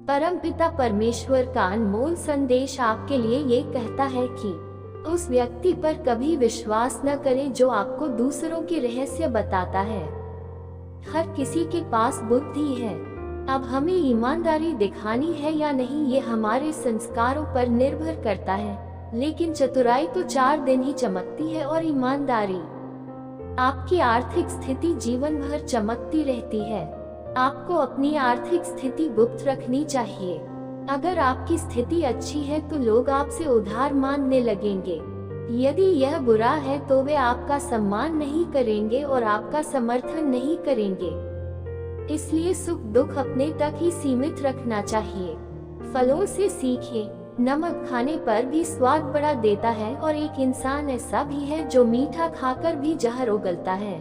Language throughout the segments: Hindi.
परमपिता परमेश्वर का अनमोल संदेश आपके लिए ये कहता है कि उस व्यक्ति पर कभी विश्वास न करें जो आपको दूसरों के रहस्य बताता है। हर किसी के पास बुद्धि है। अब हमें ईमानदारी दिखानी है या नहीं ये हमारे संस्कारों पर निर्भर करता है, लेकिन चतुराई तो 4 दिन ही चमकती है और ईमानदारी। आपकी आर्थिक स्थिति जीवन भर चमकती रहती है। आपको अपनी आर्थिक स्थिति गुप्त रखनी चाहिए। अगर आपकी स्थिति अच्छी है तो लोग आपसे उधार मांगने लगेंगे। यदि यह बुरा है तो वे आपका सम्मान नहीं करेंगे और आपका समर्थन नहीं करेंगे। इसलिए सुख दुख अपने तक ही सीमित रखना चाहिए। फलों से सीखें। नमक खाने पर भी स्वाद बढ़ा देता है और एक इंसान ऐसा भी है जो मीठा खाकर भी जहर उगलता है।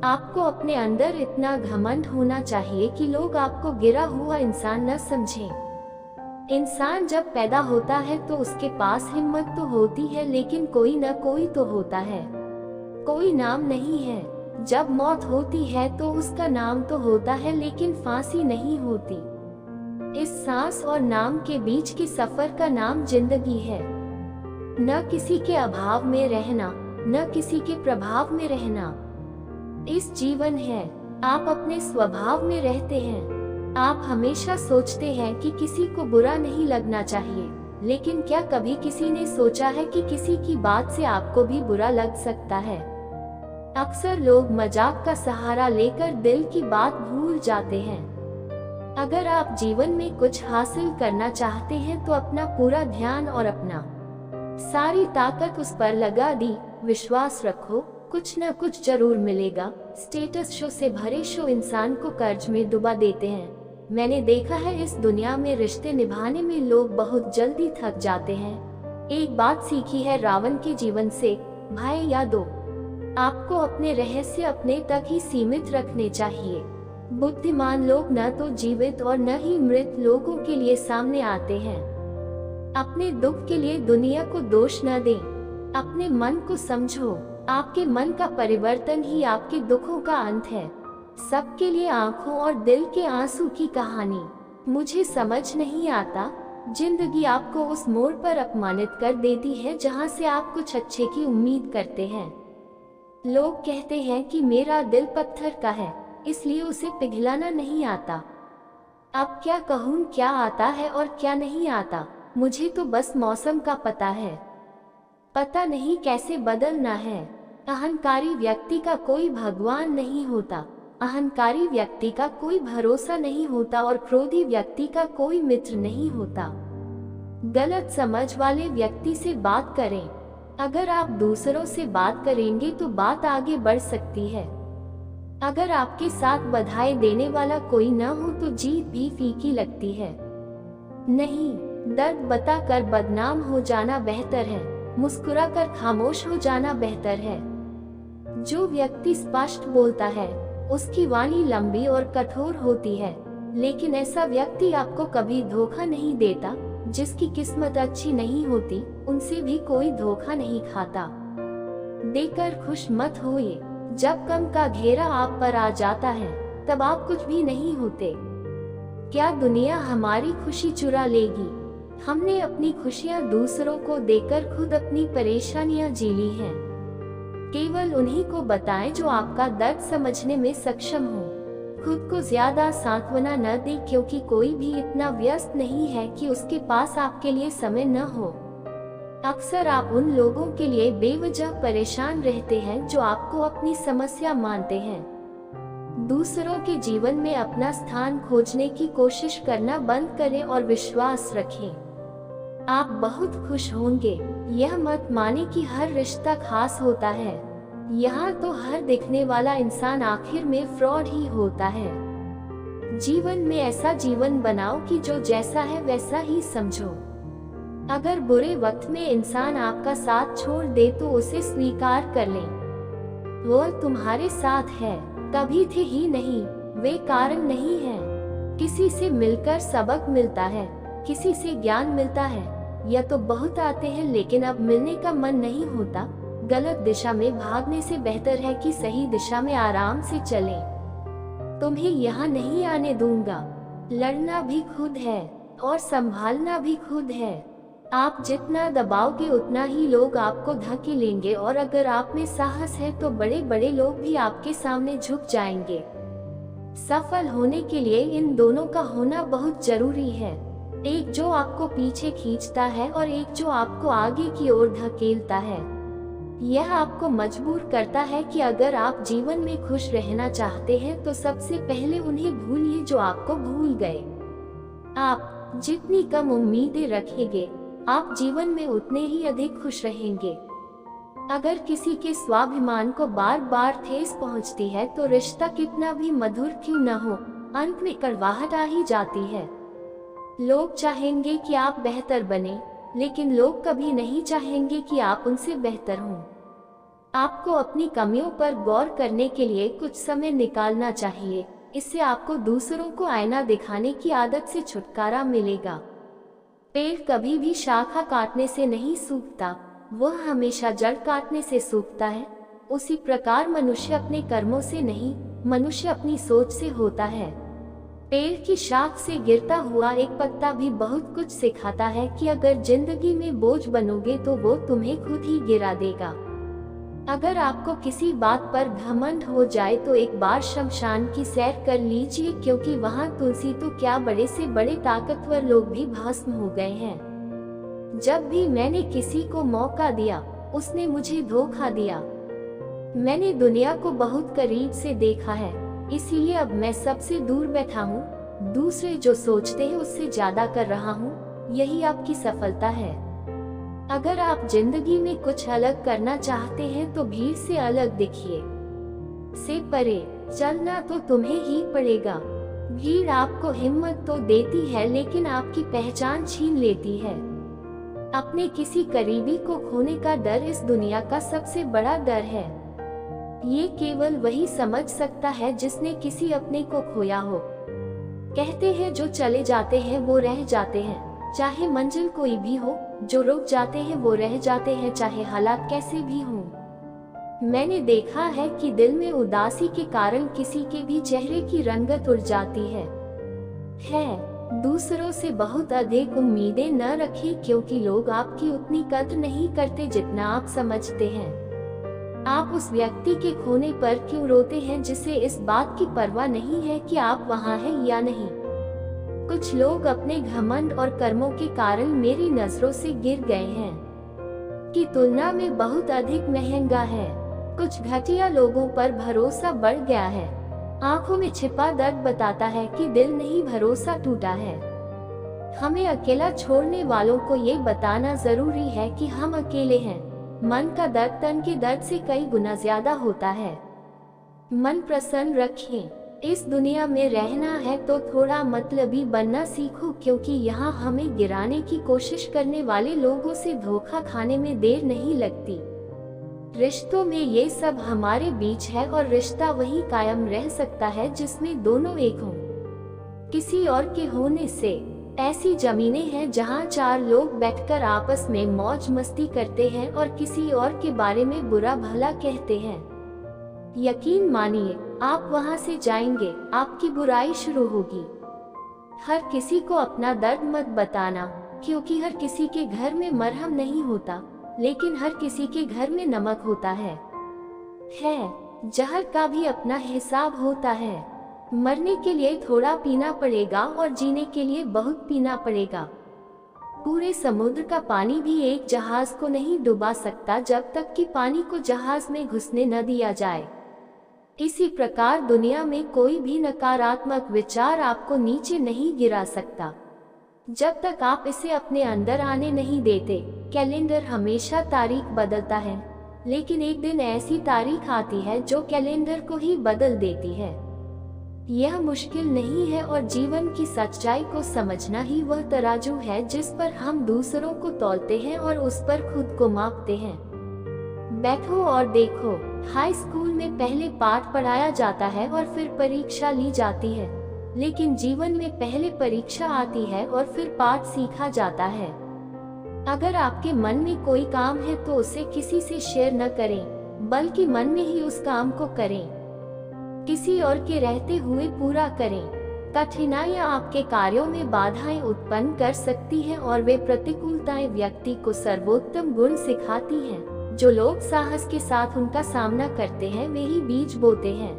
आपको अपने अंदर इतना घमंड होना चाहिए कि लोग आपको गिरा हुआ इंसान न समझें। इंसान जब पैदा होता है तो उसके पास हिम्मत तो होती है, लेकिन कोई न कोई तो होता है। कोई नाम नहीं है। जब मौत होती है तो उसका नाम तो होता है, लेकिन फांसी नहीं होती। इस सांस और नाम के बीच के सफर का नाम जिंदगी है। न किसी के अभाव में रहना, न किसी के प्रभाव में रहना। इस जीवन है। आप अपने स्वभाव में रहते हैं। आप हमेशा सोचते हैं कि किसी को बुरा नहीं लगना चाहिए, लेकिन क्या कभी किसी ने सोचा है कि किसी की बात से आपको भी बुरा लग सकता है? अक्सर लोग मजाक का सहारा लेकर दिल की बात भूल जाते हैं। अगर आप जीवन में कुछ हासिल करना चाहते हैं तो अपना पूरा ध्यान और अपना सारी ताकत उस पर लगा दी। विश्वास रखो, कुछ न कुछ जरूर मिलेगा। स्टेटस शो से भरे शो इंसान को कर्ज में डुबा देते हैं। मैंने देखा है इस दुनिया में रिश्ते निभाने में लोग बहुत जल्दी थक जाते हैं। एक बात सीखी है रावण के जीवन से, भाई या दो। आपको अपने रहस्य अपने तक ही सीमित रखने चाहिए। बुद्धिमान लोग न तो जीवित और न ही मृत लोगों के लिए सामने आते हैं। अपने दुख के लिए दुनिया को दोष न दें। अपने मन को समझो। आपके मन का परिवर्तन ही आपके दुखों का अंत है। सबके लिए आंखों और दिल के आंसू की कहानी। मुझे समझ नहीं आता, जिंदगी आपको उस मोड़ पर अपमानित कर देती है जहां से आप कुछ अच्छे की उम्मीद करते हैं। लोग कहते हैं कि मेरा दिल पत्थर का है, इसलिए उसे पिघलाना नहीं आता। अब क्या कहूँ, क्या आता है और क्या नहीं आता। मुझे तो बस मौसम का पता है, पता नहीं कैसे बदलना है। अहंकारी व्यक्ति का कोई भगवान नहीं होता। अहंकारी व्यक्ति का कोई भरोसा नहीं होता और क्रोधी व्यक्ति का कोई मित्र नहीं होता। गलत समझ वाले व्यक्ति से बात करें। अगर आप दूसरों से बात करेंगे तो बात आगे बढ़ सकती है। अगर आपके साथ बधाई देने वाला कोई न हो तो जीत भी फीकी लगती है। नहीं, दर्द बताकर बदनाम हो जाना बेहतर है। मुस्कुराकर खामोश हो जाना बेहतर है। जो व्यक्ति स्पष्ट बोलता है उसकी वाणी लंबी और कठोर होती है, लेकिन ऐसा व्यक्ति आपको कभी धोखा नहीं देता। जिसकी किस्मत अच्छी नहीं होती उनसे भी कोई धोखा नहीं खाता। देकर खुश मत होइए। जब गम का घेरा आप पर आ जाता है तब आप कुछ भी नहीं होते। क्या दुनिया हमारी खुशी चुरा लेगी? हमने अपनी खुशियां दूसरों को देकर खुद अपनी परेशानियां जी ली हैं। केवल उन्हीं को बताएं जो आपका दर्द समझने में सक्षम हो। खुद को ज्यादा सांत्वना न दें, क्योंकि कोई भी इतना व्यस्त नहीं है कि उसके पास आपके लिए समय न हो। अक्सर आप उन लोगों के लिए बेवजह परेशान रहते हैं जो आपको अपनी समस्या मानते हैं। दूसरों के जीवन में अपना स्थान खोजने की कोशिश करना बंद करें और विश्वास रखें। आप बहुत खुश होंगे। यह मत माने कि हर रिश्ता खास होता है। यहाँ तो हर दिखने वाला इंसान आखिर में फ्रॉड ही होता है। जीवन में ऐसा जीवन बनाओ कि जो जैसा है वैसा ही समझो। अगर बुरे वक्त में इंसान आपका साथ छोड़ दे तो उसे स्वीकार कर लें। वह तुम्हारे साथ है, कभी थे ही नहीं, वे कारण नहीं है। किसी से मिलकर सबक मिलता है, किसी से ज्ञान मिलता है। या तो बहुत आते हैं लेकिन अब मिलने का मन नहीं होता। गलत दिशा में भागने से बेहतर है कि सही दिशा में आराम से चलें। तुम्हें यहाँ नहीं आने दूंगा। लड़ना भी खुद है और संभालना भी खुद है। आप जितना दबाओगे उतना ही लोग आपको धकेलेंगे, और अगर आप में साहस है तो बड़े बड़े लोग भी आपके सामने झुक जाएंगे। सफल होने के लिए इन दोनों का होना बहुत जरूरी है, एक जो आपको पीछे खींचता है और एक जो आपको आगे की ओर धकेलता है। यह आपको मजबूर करता है कि अगर आप जीवन में खुश रहना चाहते हैं तो सबसे पहले उन्हें भूलिए जो आपको भूल गए। आप जितनी कम उम्मीदें रखेंगे, आप जीवन में उतने ही अधिक खुश रहेंगे। अगर किसी के स्वाभिमान को बार बार ठेस पहुंचती है तो रिश्ता कितना भी मधुर क्यों न हो, अंत में कड़वाहट आ ही जाती है। लोग चाहेंगे कि आप बेहतर बने, लेकिन लोग कभी नहीं चाहेंगे कि आप उनसे बेहतर हों। आपको अपनी कमियों पर गौर करने के लिए कुछ समय निकालना चाहिए, इससे आपको दूसरों को आईना दिखाने की आदत से छुटकारा मिलेगा। पेड़ कभी भी शाखा काटने से नहीं सूखता, वह हमेशा जड़ काटने से सूखता है। उसी प्रकार मनुष्य अपने कर्मों से नहीं, मनुष्य अपनी सोच से होता है। पेड़ की शाख से गिरता हुआ एक पत्ता भी बहुत कुछ सिखाता है कि अगर जिंदगी में बोझ बनोगे तो वो तुम्हें खुद ही गिरा देगा। अगर आपको किसी बात पर घमंड हो जाए तो एक बार शमशान की सैर कर लीजिए, क्योंकि वहाँ तुलसी तो क्या बड़े से बड़े ताकतवर लोग भी भस्म हो गए हैं। जब भी मैंने किसी को मौका दिया, उसने मुझे धोखा दिया। मैंने दुनिया को बहुत करीब से देखा है, इसीलिए अब मैं सबसे दूर बैठा हूँ। दूसरे जो सोचते हैं उससे ज्यादा कर रहा हूँ, यही आपकी सफलता है। अगर आप जिंदगी में कुछ अलग करना चाहते हैं तो भीड़ से अलग दिखिए, से परे चलना तो तुम्हें ही पड़ेगा। भीड़ आपको हिम्मत तो देती है लेकिन आपकी पहचान छीन लेती है। अपने किसी करीबी को खोने का डर इस दुनिया का सबसे बड़ा डर है। ये केवल वही समझ सकता है जिसने किसी अपने को खोया हो। कहते हैं जो चले जाते हैं वो रह जाते हैं, चाहे मंजिल कोई भी हो। जो रुक जाते हैं वो रह जाते हैं, चाहे हालात कैसे भी हों। मैंने देखा है कि दिल में उदासी के कारण किसी के भी चेहरे की रंगत उड़ जाती है। दूसरों से बहुत अधिक उम्मीदें न रखें, क्योंकि लोग आपकी उतनी कद्र नहीं करते जितना आप समझते हैं। आप उस व्यक्ति के खोने पर क्यों रोते हैं जिसे इस बात की परवाह नहीं है कि आप वहाँ हैं या नहीं। कुछ लोग अपने घमंड और कर्मों के कारण मेरी नजरों से गिर गए हैं की तुलना में बहुत अधिक महंगा है। कुछ घटिया लोगों पर भरोसा बढ़ गया है। आंखों में छिपा दर्द बताता है कि दिल नहीं, भरोसा टूटा है। हमें अकेला छोड़ने वालों को ये बताना जरूरी है कि हम अकेले हैं। मन का दर्द तन के दर्द से कई गुना ज्यादा होता है। मन प्रसन्न रखें। इस दुनिया में रहना है तो थोड़ा मतलबी बनना सीखो, क्योंकि यहाँ हमें गिराने की कोशिश करने वाले लोगों से धोखा खाने में देर नहीं लगती। रिश्तों में ये सब हमारे बीच है और रिश्ता वही कायम रह सकता है जिसमें दोनों एक हों। किसी और के होने से ऐसी जमीनें हैं जहाँ चार लोग बैठकर आपस में मौज मस्ती करते हैं और किसी और के बारे में बुरा भला कहते हैं। यकीन मानिए, आप वहाँ से जाएंगे, आपकी बुराई शुरू होगी। हर किसी को अपना दर्द मत बताना, क्योंकि हर किसी के घर में मरहम नहीं होता, लेकिन हर किसी के घर में नमक होता है। जहर का भी अपना हिसाब होता है। मरने के लिए थोड़ा पीना पड़ेगा और जीने के लिए बहुत पीना पड़ेगा। पूरे समुद्र का पानी भी एक जहाज को नहीं डुबा सकता जब तक कि पानी को जहाज में घुसने न दिया जाए। इसी प्रकार दुनिया में कोई भी नकारात्मक विचार आपको नीचे नहीं गिरा सकता जब तक आप इसे अपने अंदर आने नहीं देते। कैलेंडर हमेशा तारीख बदलता है, लेकिन एक दिन ऐसी तारीख आती है जो कैलेंडर को ही बदल देती है। यह मुश्किल नहीं है और जीवन की सच्चाई को समझना ही वह तराजू है जिस पर हम दूसरों को तौलते हैं और उस पर खुद को मापते हैं। बैठो और देखो, हाई स्कूल में पहले पाठ पढ़ाया जाता है और फिर परीक्षा ली जाती है, लेकिन जीवन में पहले परीक्षा आती है और फिर पाठ सीखा जाता है। अगर आपके मन में कोई काम है तो उसे किसी से शेयर न करें, बल्कि मन में ही उस काम को करें। किसी और के रहते हुए पूरा करें। कठिनाइयाँ आपके कार्यों में बाधाएं उत्पन्न कर सकती हैं और वे प्रतिकूलताएं व्यक्ति को सर्वोत्तम गुण सिखाती हैं। जो लोग साहस के साथ उनका सामना करते हैं वे ही बीज बोते हैं।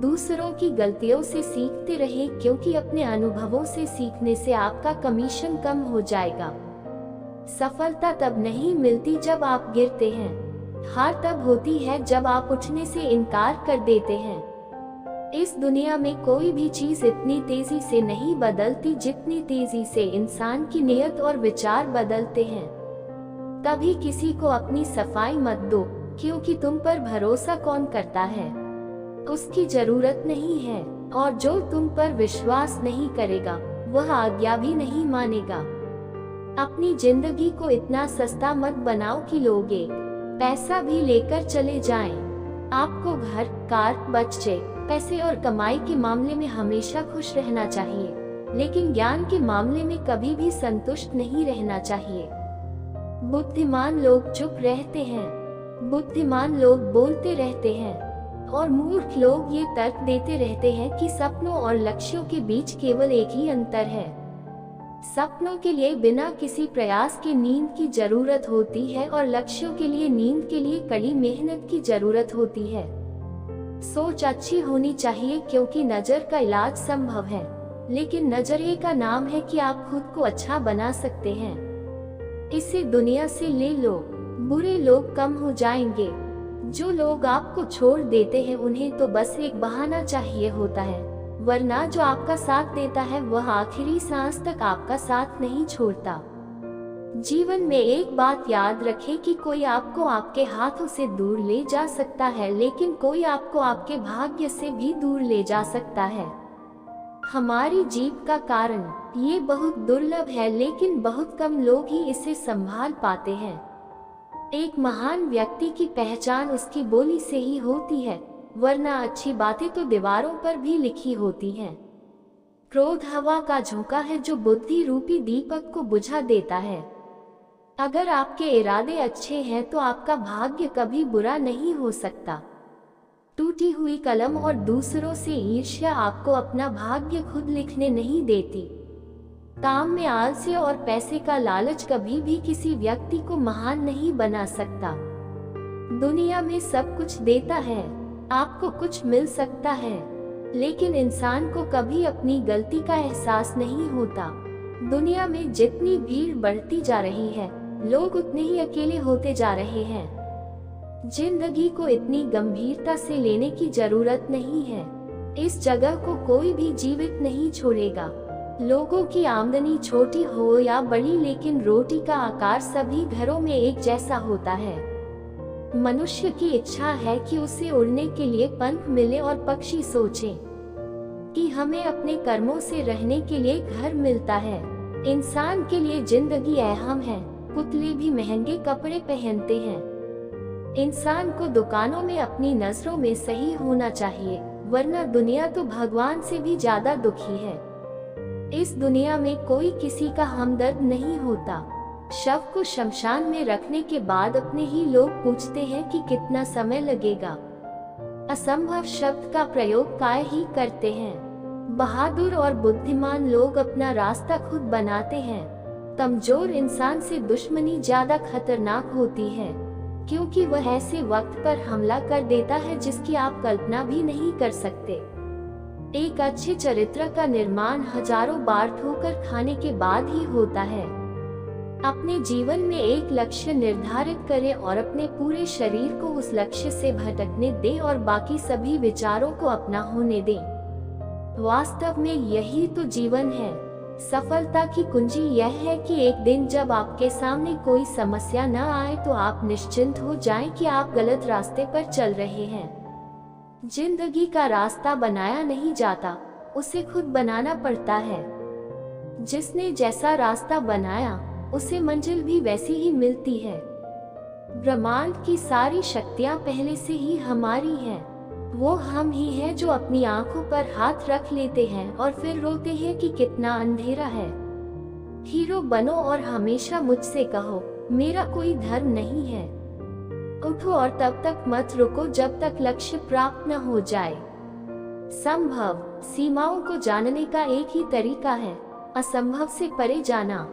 दूसरों की गलतियों से सीखते रहें, क्योंकि अपने अनुभवों से सीखने से आपका कमीशन कम हो जाएगा। सफलता तब नहीं मिलती जब आप गिरते हैं, हार तब होती है जब आप उठने से इनकार कर देते हैं। इस दुनिया में कोई भी चीज इतनी तेजी से नहीं बदलती जितनी तेजी से इंसान की नीयत और विचार बदलते हैं। कभी किसी को अपनी सफाई मत दो, क्योंकि तुम पर भरोसा कौन करता है उसकी जरूरत नहीं है, और जो तुम पर विश्वास नहीं करेगा वह आज्ञा भी नहीं मानेगा। अपनी जिंदगी को इतना सस्ता मत बनाओ कि लोग एक पैसा भी लेकर चले जाएं। आपको घर, कार, बच्चे, पैसे और कमाई के मामले में हमेशा खुश रहना चाहिए, लेकिन ज्ञान के मामले में कभी भी संतुष्ट नहीं रहना चाहिए। बुद्धिमान लोग चुप रहते हैं, बुद्धिमान लोग बोलते रहते हैं, और मूर्ख लोग ये तर्क देते रहते हैं कि सपनों और लक्ष्यों के बीच केवल एक ही अंतर है। सपनों के लिए बिना किसी प्रयास के नींद की जरूरत होती है, और लक्ष्यों के लिए नींद के लिए कड़ी मेहनत की जरूरत होती है। सोच अच्छी होनी चाहिए, क्योंकि नजर का इलाज संभव है, लेकिन नजरिए का नाम है कि आप खुद को अच्छा बना सकते हैं। इसे दुनिया से ले लो, बुरे लोग कम हो जाएंगे। जो लोग आपको छोड़ देते हैं उन्हें तो बस एक बहाना चाहिए होता है, वरना जो आपका साथ देता है वह आखिरी सांस तक आपका साथ नहीं छोड़ता। जीवन में एक बात याद रखें कि कोई आपको आपके हाथों से दूर ले जा सकता है, लेकिन कोई आपको आपके भाग्य से भी दूर ले जा सकता है। हमारी जीत का कारण ये बहुत दुर्लभ है, लेकिन बहुत कम लोग ही इसे संभाल पाते हैं। एक महान व्यक्ति की पहचान उसकी बोली से ही होती है, वरना अच्छी बातें तो दीवारों पर भी लिखी होती हैं। क्रोध हवा का झोंका है जो बुद्धि रूपी दीपक को बुझा देता है। अगर आपके इरादे अच्छे हैं तो आपका भाग्य कभी बुरा नहीं हो सकता। टूटी हुई कलम और दूसरों से ईर्ष्या आपको अपना भाग्य खुद लिखने नहीं देती। काम में आलस्य और पैसे का लालच कभी भी किसी व्यक्ति को महान नहीं बना सकता। दुनिया में सब कुछ देता है, आपको कुछ मिल सकता है, लेकिन इंसान को कभी अपनी गलती का एहसास नहीं होता। दुनिया में जितनी भीड़ बढ़ती जा रही है, लोग उतने ही अकेले होते जा रहे हैं। जिंदगी को इतनी गंभीरता से लेने की जरूरत नहीं है। इस जगह को कोई भी जीवित नहीं छोड़ेगा। लोगों की आमदनी छोटी हो या बड़ी, लेकिन रोटी का आकार सभी घरों में एक जैसा होता है। मनुष्य की इच्छा है कि उसे उड़ने के लिए पंख मिले, और पक्षी सोचें कि हमें अपने कर्मों से रहने के लिए घर मिलता है। इंसान के लिए जिंदगी अहम है। पुतले भी महंगे कपड़े पहनते हैं। इंसान को दुकानों में अपनी नजरों में सही होना चाहिए, वरना दुनिया तो भगवान से भी ज्यादा दुखी है। इस दुनिया में कोई किसी का हमदर्द नहीं होता। शव को शमशान में रखने के बाद अपने ही लोग पूछते हैं कि कितना समय लगेगा। असंभव शब्द का प्रयोग काय ही करते हैं। बहादुर और बुद्धिमान लोग अपना रास्ता खुद बनाते हैं। कमजोर इंसान से दुश्मनी ज्यादा खतरनाक होती है, क्योंकि वह ऐसे वक्त पर हमला कर देता है जिसकी आप कल्पना भी नहीं कर सकते। एक अच्छे चरित्र का निर्माण हजारों बार ठोकर खाने के बाद ही होता है। अपने जीवन में एक लक्ष्य निर्धारित करें और अपने पूरे शरीर को उस लक्ष्य से भटकने दें और बाकी सभी विचारों को अपना होने दें। वास्तव में यही तो जीवन है। सफलता की कुंजी यह है कि एक दिन जब आपके सामने कोई समस्या न आए तो आप निश्चिंत हो जाएं कि आप गलत रास्ते पर चल रहे हैं। जिंदगी का रास्ता बनाया नहीं जाता, उसे खुद बनाना पड़ता है। जिसने जैसा रास्ता बनाया उसे मंजिल भी वैसी ही मिलती है। ब्रह्मांड की सारी शक्तियां पहले से ही हमारी हैं। वो हम ही हैं जो अपनी आंखों पर हाथ रख लेते हैं और फिर रोते हैं कि कितना अंधेरा है। हीरो बनो और हमेशा मुझसे कहो, मेरा कोई धर्म नहीं है। उठो और तब तक मत रुको जब तक लक्ष्य प्राप्त न हो जाए। संभव सीमाओं को जानने का एक ही तरीका है, असंभव से परे जाना।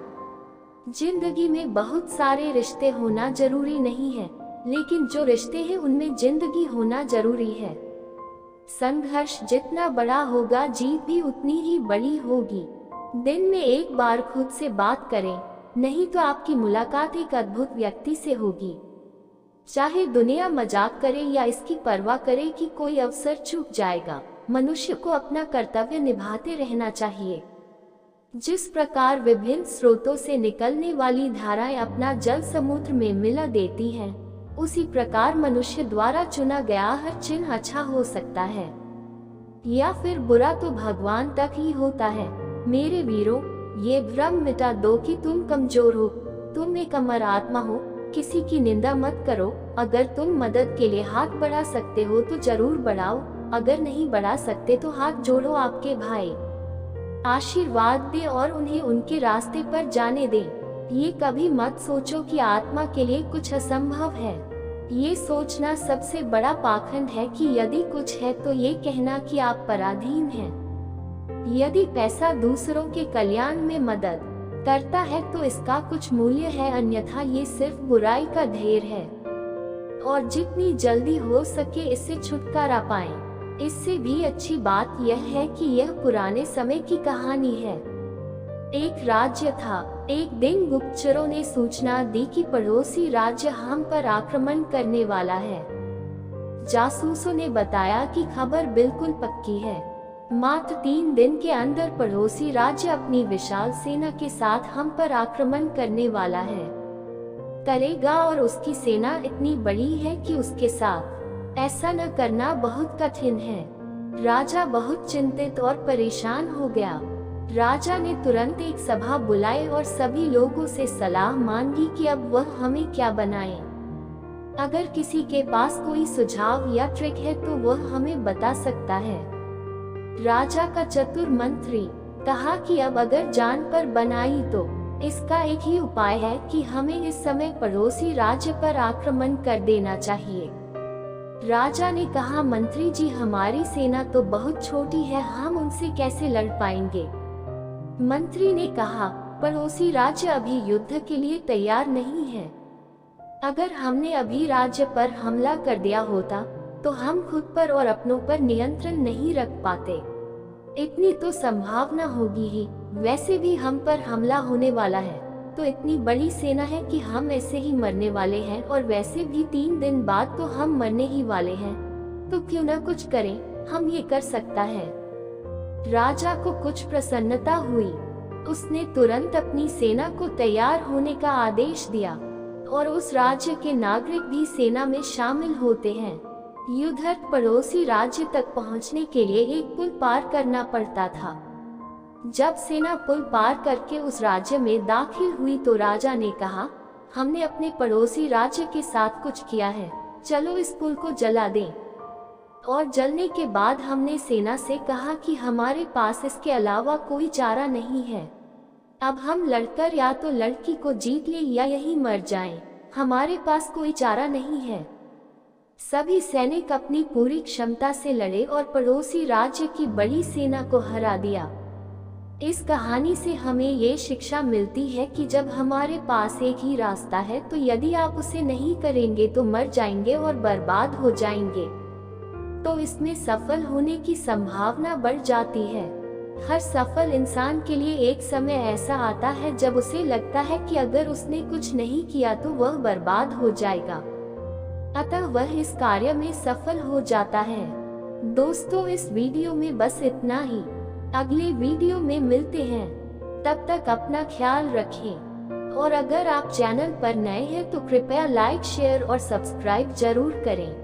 जिंदगी में बहुत सारे रिश्ते होना जरूरी नहीं है, लेकिन जो रिश्ते हैं उनमें जिंदगी होना जरूरी है। संघर्ष जितना बड़ा होगा, जीत भी उतनी ही बड़ी होगी। दिन में एक बार खुद से बात करें, नहीं तो आपकी मुलाकात एक अद्भुत व्यक्ति से होगी। चाहे दुनिया मजाक करे या इसकी परवाह करे कि कोई अवसर चूक जाएगा, मनुष्य को अपना कर्तव्य निभाते रहना चाहिए। जिस प्रकार विभिन्न स्रोतों से निकलने वाली धाराएं अपना जल समुद्र में मिला देती हैं, उसी प्रकार मनुष्य द्वारा चुना गया हर चिन्ह अच्छा हो सकता है, या फिर बुरा तो भगवान तक ही होता है। मेरे वीरों, ये भ्रम मिटा दो कि तुम कमजोर हो, तुम एक अमर आत्मा हो। किसी की निंदा मत करो। अगर तुम मदद के लिए हाथ बढ़ा सकते हो तो जरूर बढ़ाओ, अगर नहीं बढ़ा सकते तो हाथ जोड़ो। आपके भाई आशीर्वाद दे और उन्हें उनके रास्ते पर जाने दे। ये कभी मत सोचो कि आत्मा के लिए कुछ असंभव है। ये सोचना सबसे बड़ा पाखंड है कि यदि कुछ है तो ये कहना कि आप पराधीन हैं। यदि पैसा दूसरों के कल्याण में मदद करता है तो इसका कुछ मूल्य है, अन्यथा ये सिर्फ बुराई का ढेर है। और जितनी जल्दी हो सके इससे छुटकारा पाएं। इससे भी अच्छी बात यह है कि यह पुराने समय की कहानी है। एक राज्य था। एक दिन गुप्तचरों ने सूचना दी कि पड़ोसी राज्य हम पर आक्रमण करने वाला है। जासूसों ने बताया कि खबर बिल्कुल पक्की है। मात्र 3 दिन के अंदर पड़ोसी राज्य अपनी विशाल सेना के साथ हम पर आक्रमण करने वाला है, करेगा, और उसकी सेना इतनी बड़ी है कि उसके साथ ऐसा न करना बहुत कठिन है। राजा बहुत चिंतित और परेशान हो गया। राजा ने तुरंत एक सभा बुलाई और सभी लोगों से सलाह मांगी कि अब वह हमें क्या बनाए। अगर किसी के पास कोई सुझाव या ट्रिक है तो वह हमें बता सकता है। राजा का चतुर मंत्री कहा कि अब अगर जान पर बनाई तो इसका एक ही उपाय है कि हमें इस समय पड़ोसी राज्य पर आक्रमण कर देना चाहिए। राजा ने कहा, मंत्री जी, हमारी सेना तो बहुत छोटी है, हम उनसे कैसे लड़ पाएंगे। मंत्री ने कहा, पड़ोसी राज्य अभी युद्ध के लिए तैयार नहीं है। अगर हमने अभी राज्य पर हमला कर दिया होता तो हम खुद पर और अपनों पर नियंत्रण नहीं रख पाते। इतनी तो संभावना होगी ही, वैसे भी हम पर हमला होने वाला है तो इतनी बड़ी सेना है कि हम ऐसे ही मरने वाले हैं, और वैसे भी 3 दिन बाद तो हम मरने ही वाले हैं, तो क्यों न कुछ करें, हम ये कर सकता है। राजा को कुछ प्रसन्नता हुई। उसने तुरंत अपनी सेना को तैयार होने का आदेश दिया, और उस राज्य के नागरिक भी सेना में शामिल होते हैं। युद्धरत पड़ोसी राज्य तक पहुंचने के लिए एक पुल पार करना पड़ता था। जब सेना पुल पार करके उस राज्य में दाखिल हुई तो राजा ने कहा, हमने अपने पड़ोसी राज्य के साथ कुछ किया है, चलो इस पुल को जला दें। और जलने के बाद हमने सेना से कहा कि हमारे पास इसके अलावा कोई चारा नहीं है। अब हम लड़कर या तो लड़की को जीत ले या यहीं मर जाएं, हमारे पास कोई चारा नहीं है। सभी सैनिक अपनी पूरी क्षमता से लड़े और पड़ोसी राज्य की बड़ी सेना को हरा दिया। इस कहानी से हमें ये शिक्षा मिलती है कि जब हमारे पास एक ही रास्ता है तो यदि आप उसे नहीं करेंगे तो मर जाएंगे और बर्बाद हो जाएंगे, तो इसमें सफल होने की संभावना बढ़ जाती है। हर सफल इंसान के लिए एक समय ऐसा आता है जब उसे लगता है कि अगर उसने कुछ नहीं किया तो वह बर्बाद हो जाएगा, अतः वह इस कार्य में सफल हो जाता है। दोस्तों, इस वीडियो में बस इतना ही। अगले वीडियो में मिलते हैं, तब तक अपना ख्याल रखें। और अगर आप चैनल पर नए हैं तो कृपया लाइक, शेयर और सब्सक्राइब जरूर करें।